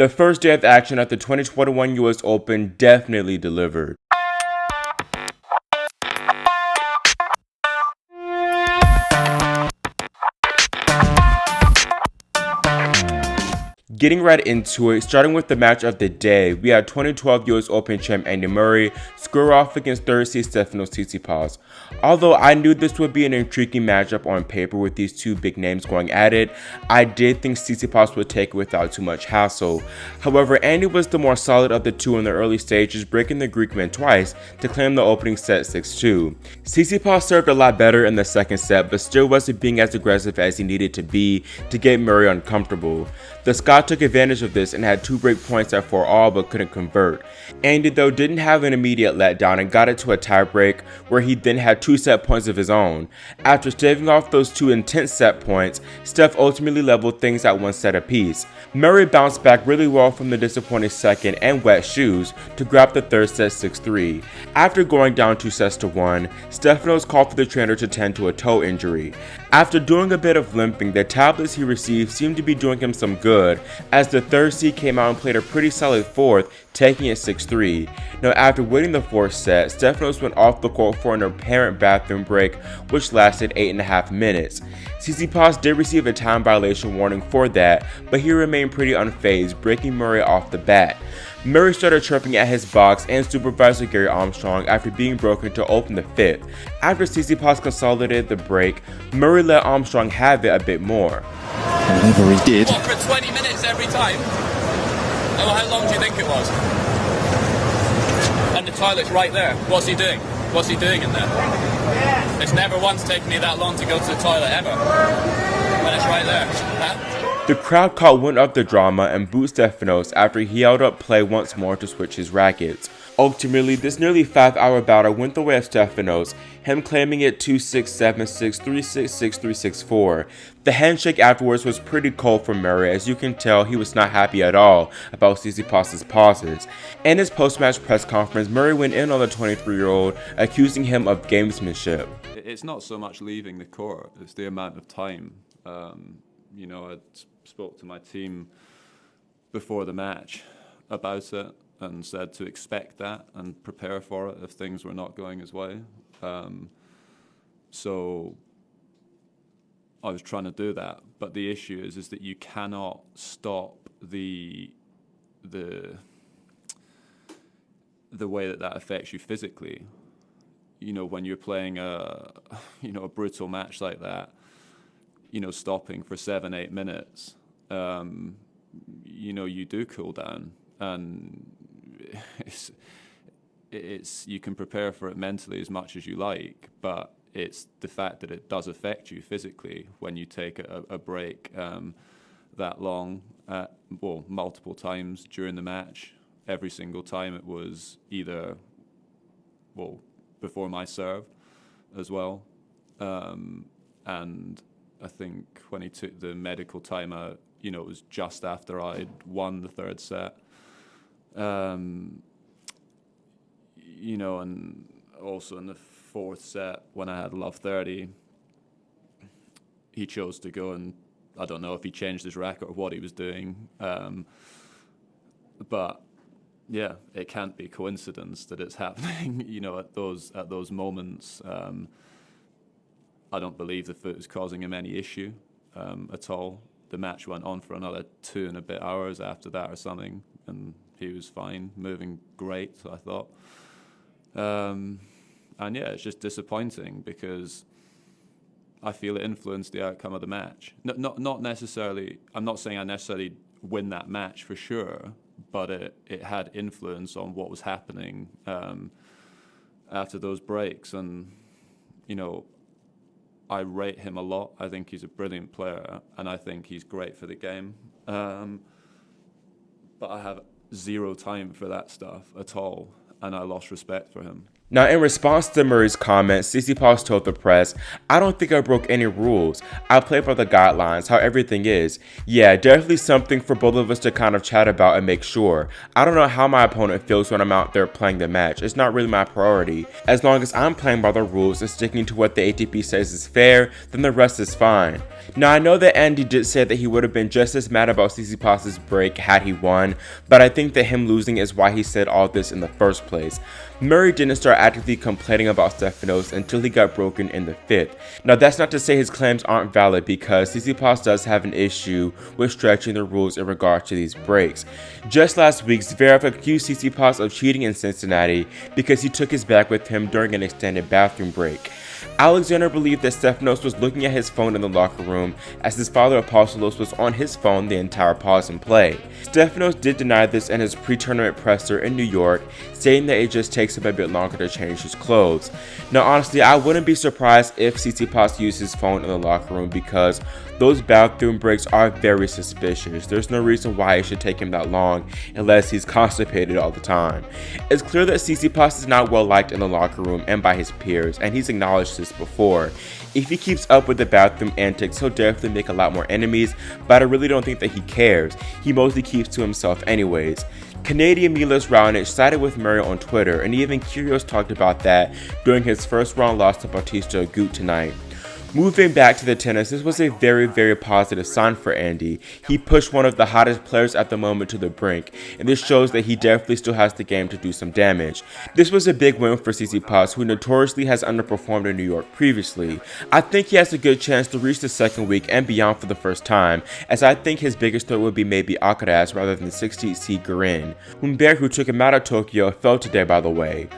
The first day of action at the 2021 US Open definitely delivered. Getting right into it, starting with the match of the day, we had 2012 US Open champ Andy Murray square off against third seed Stefanos Tsitsipas. Although I knew this would be an intriguing matchup on paper with these two big names going at it, I did think Tsitsipas would take it without too much hassle. However, Andy was the more solid of the two in the early stages, breaking the Greek man twice to claim the opening set 6-2. Tsitsipas served a lot better in the second set, but still wasn't being as aggressive as he needed to be to get Murray uncomfortable. The Scot took advantage of this and had 2 break points at 4-all but couldn't convert. Andy though didn't have an immediate letdown and got it to a tiebreak where he then had 2 set points of his own. After staving off those 2 intense set points, Steph ultimately leveled things at 1 set apiece. Murray bounced back really well from the disappointing second and wet shoes to grab the third set 6-3. After going down 2 sets to 1, Stefanos called for the trainer to tend to a toe injury. After doing a bit of limping, the tablets he received seemed to be doing him some good, as the third seed came out and played a pretty solid fourth, taking it 6-3. Now after winning the fourth set, Stefanos went off the court for an apparent bathroom break, which lasted 8.5 minutes. Tsitsipas did receive a time violation warning for that, but he remained pretty unfazed, breaking Murray off the bat. Murray started chirping at his box and supervisor Gary Armstrong after being broken to open the fifth. After Tsitsipas consolidated the break, Murray let Armstrong have it a bit more. Whatever he did. What, for 20 minutes every time? Oh, how long do you think it was? And the toilet's right there. What's he doing? What's he doing in there? It's never once taken me that long to go to the toilet, ever. And it's right there. Huh? The crowd caught wind of the drama and booed Stefanos after he held up play once more to switch his rackets. Ultimately, this nearly 5-hour battle went the way of Stefanos, him claiming it 2-6, 7-6, 3-6, 6-3, 6-4. The handshake afterwards was pretty cold for Murray, as you can tell he was not happy at all about Tsitsipas' pauses. In his post-match press conference, Murray went in on the 23-year-old, accusing him of gamesmanship. It's not so much leaving the court, it's the amount of time. I spoke to my team before the match about it and said to expect that and prepare for it if things were not going his way. So I was trying to do that, but the issue is that you cannot stop the way that affects you physically. When you're playing a brutal match like that, stopping for 7-8 minutes, you do cool down, and it's you can prepare for it mentally as much as you like, but it's the fact that it does affect you physically when you take a break that long, multiple times during the match. Every single time it was either, before my serve as well, and I think when he took the medical timeout, it was just after I'd won the third set. And also in the fourth set, when I had love 30, he chose to go, and I don't know if he changed his racket or what he was doing. But yeah, it can't be coincidence that it's happening, at those moments. I don't believe the foot is causing him any issue at all. The match went on for another 2 and a bit hours after that or something, and he was fine, moving great, I thought. And yeah, it's just disappointing because I feel it influenced the outcome of the match. Not necessarily, I'm not saying I necessarily win that match for sure, but it had influence on what was happening after those breaks. And, I rate him a lot. I think he's a brilliant player, and I think he's great for the game. But I have zero time for that stuff at all, and I lost respect for him. Now, in response to Murray's comments, Tsitsipas told the press, "I don't think I broke any rules. I play by the guidelines, how everything is. Yeah, definitely something for both of us to kind of chat about and make sure. I don't know how my opponent feels when I'm out there playing the match. It's not really my priority. As long as I'm playing by the rules and sticking to what the ATP says is fair, then the rest is fine." Now, I know that Andy did say that he would have been just as mad about Tsitsipas' break had he won, but I think that him losing is why he said all this in the first place. Murray didn't start actively complaining about Stefanos until he got broken in the 5th. Now, that's not to say his claims aren't valid, because Tsitsipas does have an issue with stretching the rules in regard to these breaks. Just last week, Zverev accused Tsitsipas of cheating in Cincinnati because he took his bag with him during an extended bathroom break. Alexander believed that Stefanos was looking at his phone in the locker room as his father Apostolos was on his phone the entire pause in play. Stefanos did deny this in his pre-tournament presser in New York, saying that it just takes him a bit longer to change his clothes. Now, honestly, I wouldn't be surprised if Tsitsipas used his phone in the locker room, because those bathroom breaks are very suspicious. There's no reason why it should take him that long unless he's constipated all the time. It's clear that Tsitsipas is not well liked in the locker room and by his peers, and he's acknowledged this before. If he keeps up with the bathroom antics, he'll definitely make a lot more enemies, but I really don't think that he cares. He mostly keeps to himself anyways. Canadian Milos Raonic sided with Murray on Twitter, and even Kyrgios talked about that during his first round loss to Bautista Agut tonight. Moving back to the tennis, this was a very positive sign for Andy. He pushed one of the hottest players at the moment to the brink, and this shows that he definitely still has the game to do some damage. This was a big win for Tsitsipas, who notoriously has underperformed in New York previously. I think he has a good chance to reach the second week and beyond for the first time, as I think his biggest threat would be maybe Alcaraz rather than 16th seed Garin. Humbert, who took him out of Tokyo, fell today, by the way.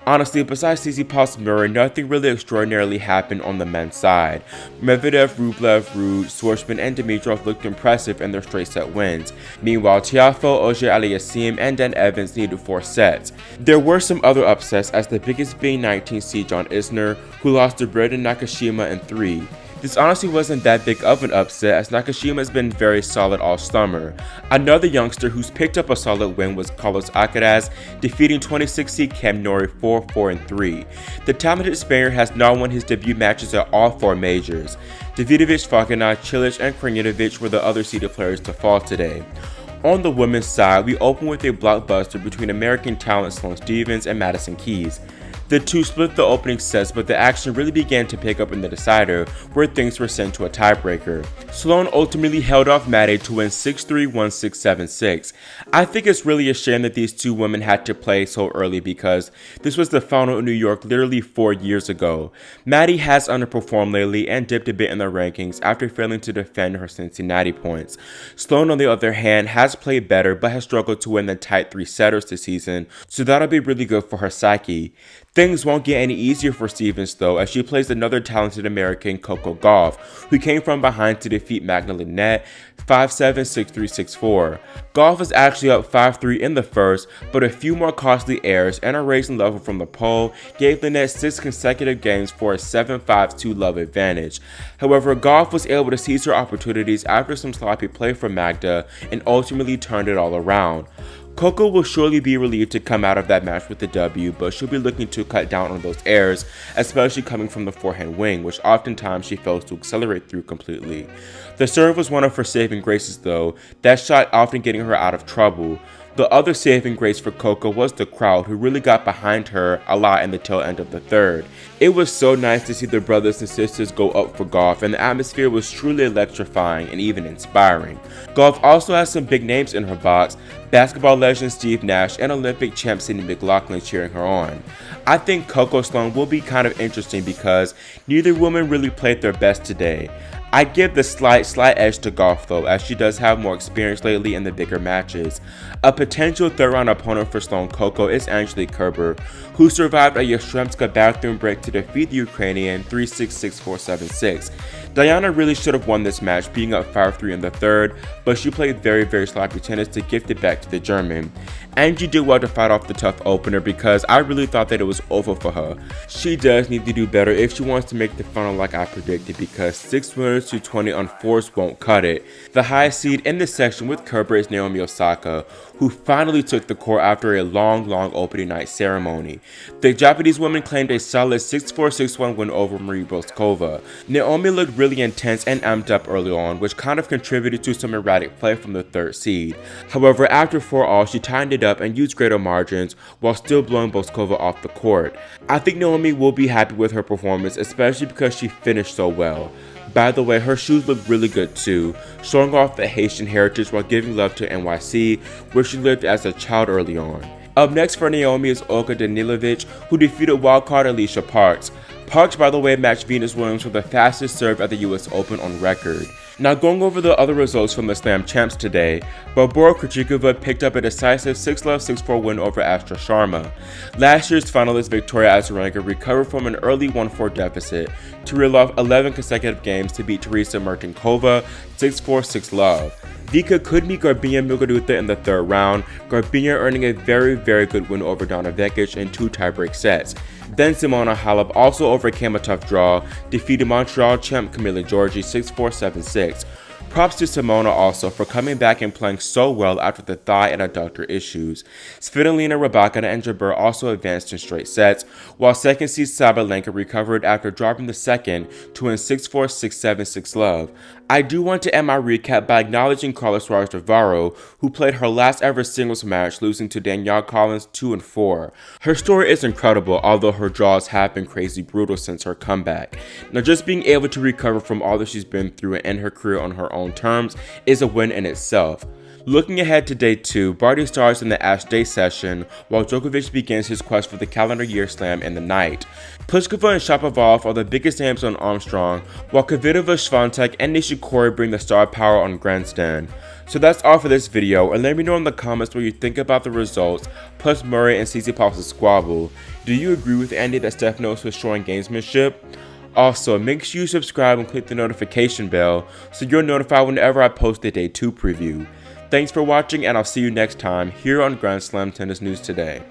Honestly, besides Tsitsipas Murray, nothing really extraordinarily happened on the men's side. Medvedev, Rublev, Ruud, Schwartzman, and Dimitrov looked impressive in their straight set wins. Meanwhile, Tiafoe, Auger-Aliassime, and Dan Evans needed 4 sets. There were some other upsets, as the biggest being 19th seed John Isner, who lost to Brendan Nakashima in 3. This honestly wasn't that big of an upset, as Nakashima has been very solid all summer. Another youngster who's picked up a solid win was Carlos Alcaraz, defeating 26th seed Cam Norrie 4-4-3. The talented Spaniard has now won his debut matches at all 4 majors. Davidovich, Falconer, Cilic, and Krajinovic were the other seeded players to fall today. On the women's side, we open with a blockbuster between American talent Sloane Stephens and Madison Keys. The two split the opening sets, but the action really began to pick up in the decider, where things were sent to a tiebreaker. Sloane ultimately held off Maddie to win 6-3, 1-6, 7-6. I think it's really a shame that these two women had to play so early, because this was the final in New York literally 4 years ago. Maddie has underperformed lately and dipped a bit in the rankings after failing to defend her Cincinnati points. Sloane, on the other hand, has played better but has struggled to win the tight 3-setters this season, so that'll be really good for her psyche. Things won't get any easier for Stephens though, as she plays another talented American, Coco Gauff, who came from behind to defeat Magna Linette 5-7, 6-3, 6-4. Gauff was actually up 5-3 in the first, but a few more costly errors and a raising level from the pole gave Linette 6 consecutive games for a 7-5-2 love advantage. However, Gauff was able to seize her opportunities after some sloppy play from Magda and ultimately turned it all around. Coco will surely be relieved to come out of that match with the W, but she'll be looking to cut down on those errors, especially coming from the forehand wing, which oftentimes she fails to accelerate through completely. The serve was one of her saving graces though, that shot often getting her out of trouble. The other saving grace for Coco was the crowd, who really got behind her a lot in the tail end of the third. It was so nice to see the brothers and sisters go up for Gauff, and the atmosphere was truly electrifying and even inspiring. Gauff also has some big names in her box, basketball legend Steve Nash and Olympic champ Sydney McLaughlin cheering her on. I think Coco Sloane will be kind of interesting because neither woman really played their best today. I give the slight edge to Gauff though, as she does have more experience lately in the bigger matches. A potential third round opponent for Sloane Coco is Angelique Kerber, who survived a Yastremska bathroom break to defeat the Ukrainian 3-6, 6-4, 7-6. Diana really should have won this match, being up 5-3 in the third, but she played very sloppy tennis to gift it back to the German. Angie did well to fight off the tough opener because I really thought that it was over for her. She does need to do better if she wants to make the final like I predicted, because 6 winners to 20 on 4s won't cut it. The highest seed in this section with Kerber is Naomi Osaka, who finally took the court after a long opening night ceremony. The Japanese woman claimed a solid 6-4, 6-1 win over Marie Bouzkova. Naomi looked really intense and amped up early on, which kind of contributed to some erratic play from the third seed. However, after 4-all, she tightened it up and used greater margins while still blowing Bouzkova off the court. I think Naomi will be happy with her performance, especially because she finished so well. By the way, her shoes look really good too, showing off the Haitian heritage while giving love to NYC, where she lived as a child early on. Up next for Naomi is Olga Danilovic, who defeated wildcard Alicia Parks. Parks, by the way, matched Venus Williams for the fastest serve at the US Open on record. Now going over the other results from the Slam Champs today, Barbora Krejcikova picked up a decisive 6-love, 6-4 win over Astra Sharma. Last year's finalist Victoria Azarenka recovered from an early 1-4 deficit to reel off 11 consecutive games to beat Teresa Martinkova 6-4, 6-love. Vika could meet Garbiñe Muguruza in the third round, Garbiñe earning a very good win over Donna Vekic in 2 tiebreak sets. Then Simona Halep also overcame a tough draw, defeating Montreal champ Camila Giorgi 6-4, 7-6. Props to Simona also for coming back and playing so well after the thigh and adductor issues. Svitolina, Rybakina, and Jabeur also advanced in straight sets, while second seed Sabalenka recovered after dropping the second to win 6-4, 6-7, 6-love. I do want to end my recap by acknowledging Carla Suarez Navarro, who played her last ever singles match, losing to Danielle Collins 2-4. Her story is incredible, although her draws have been crazy brutal since her comeback. Now, just being able to recover from all that she's been through and end her career on her own terms is a win in itself. Looking ahead to day 2, Barty starts in the Ash Day session, while Djokovic begins his quest for the calendar year slam in the night. Pliskova and Shapovalov are the biggest names on Armstrong, while Kvitova, Swiatek, and Nishikori bring the star power on Grandstand. So that's all for this video, and let me know in the comments what you think about the results, plus Murray and Tsitsipas' squabble. Do you agree with Andy that Stefanos was showing gamesmanship? Also, make sure you subscribe and click the notification bell so you're notified whenever I post a day 2 preview. Thanks for watching, and I'll see you next time here on Grand Slam Tennis News Today.